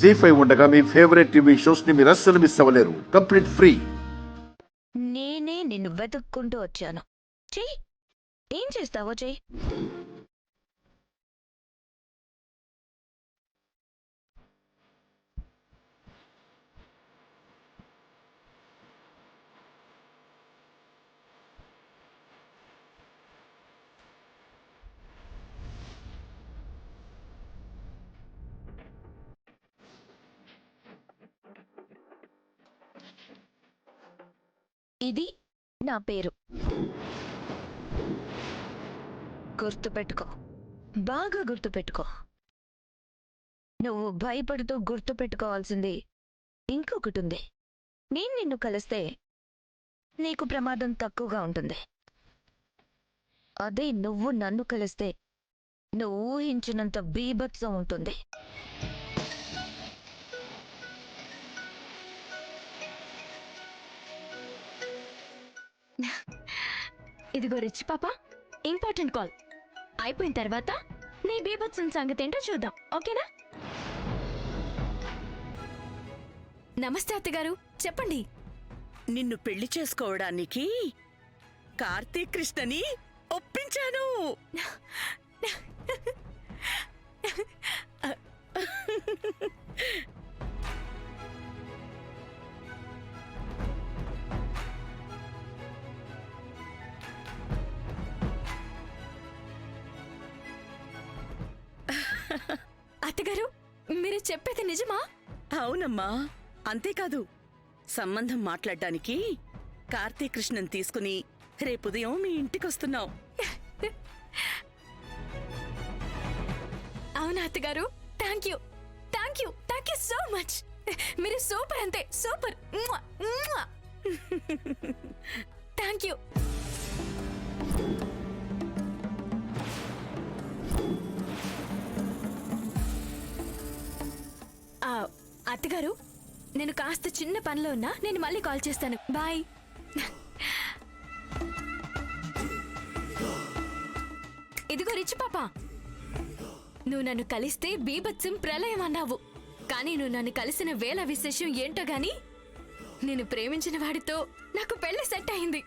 జీ5 ఉండగా మీ favourite TV shows ని మీరు అస్సలు మిస్ అవ్వలేరు. Complete free. నేనే నిన్ను వెతుక్కుంటూ వచ్చాను. చెయ్యి, ఏం చేస్తావో చెయ్యి. ఇది నా పేరు, గుర్తుపెట్టుకో, బాగా గుర్తుపెట్టుకో. నువ్వు భయపడుతూ గుర్తుపెట్టుకోవాల్సింది ఇంకొకటి ఉంది. నేను నిన్ను కలిస్తే నీకు ప్రమాదం తక్కువగా ఉంటుంది. అదే నువ్వు నన్ను కలిస్తే నువ్వు ఊహించినంత బీభత్సం ఉంటుంది. ఇదిగో రిచ్ పాప, ఇంపార్టెంట్ కాల్ అయిపోయిన తర్వాత నీ బీభత్సం సంగతి ఏంటో చూద్దాం, ఓకేనా? నమస్తే అత్తగారు, చెప్పండి. నిన్ను పెళ్లి చేసుకోవడానికి కార్తీక్ కృష్ణని ఒప్పించాను. అత్తగారు, మీరు చెప్పేది నిజమా? అవునమ్మా, అంతేకాదు సంబంధం మాట్లాడడానికి కార్తీక్ కృష్ణన్ తీసుకుని రేపు ఉదయం మీ ఇంటికొస్తున్నాం. అవునా అత్తగారు? Thank you, thank you, thank you so much. మీరు సూపర్, అంతే సూపర్. Thank you. అత్తగారు, నేను కాస్త చిన్న పనిలో ఉన్నా, నేను మళ్ళీ కాల్ చేస్తాను. బాయ్. ఇదిగో రిచ్ పాప, నువ్వు నన్ను కలిస్తే బీభత్సం ప్రళయం అన్నావు, కానీ నువ్వు నన్ను కలిసిన వేళ విశేషం ఏంటో గాని నేను ప్రేమించిన వాడితో నాకు పెళ్లి సెట్ అయింది.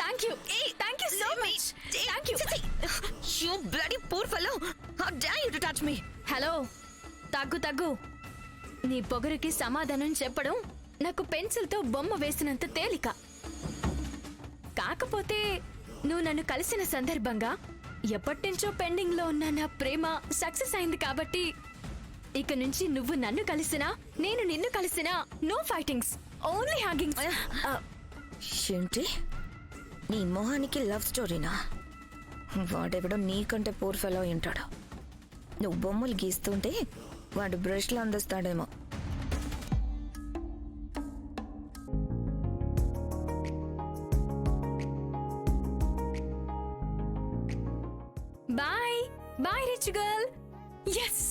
Thank you. Thank you so much. Thank you. You bloody poor fellow. How dare you to touch me? Hello, తగ్గు తగ్గు. నీ పొగరుకి సమాధానం చెప్పడం నాకు పెన్సిల్తో బొమ్మ వేసినంత తేలిక. కాకపోతే నువ్వు నన్ను కలిసిన సందర్భంగా ఎప్పటినుంచో పెండింగ్ లో ఉన్న నా ప్రేమ సక్సెస్ అయింది కాబట్టి ఇక నుంచి నువ్వు నన్ను కలిసినా నేను నిన్ను కలిసినా నో ఫైటింగ్స్, ఓన్లీ హ్యాగింగ్స్. ఏంటి, నీ మొహానికి లవ్ స్టోరీనా? వాడెవడో నీకంటే పూర్ ఫెలో ఉంటాడు. నువ్వు బొమ్మలు గీస్తుంటే వాడు బ్రష్లో అందిస్తాడేమో. Bye bye rich girl. Yes.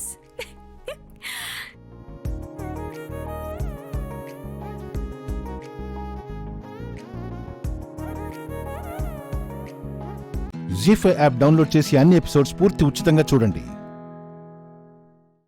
జీ5 యాప్ డౌన్లోడ్ చేసి అన్ని ఎపిసోడ్స్ పూర్తి ఉచితంగా చూడండి.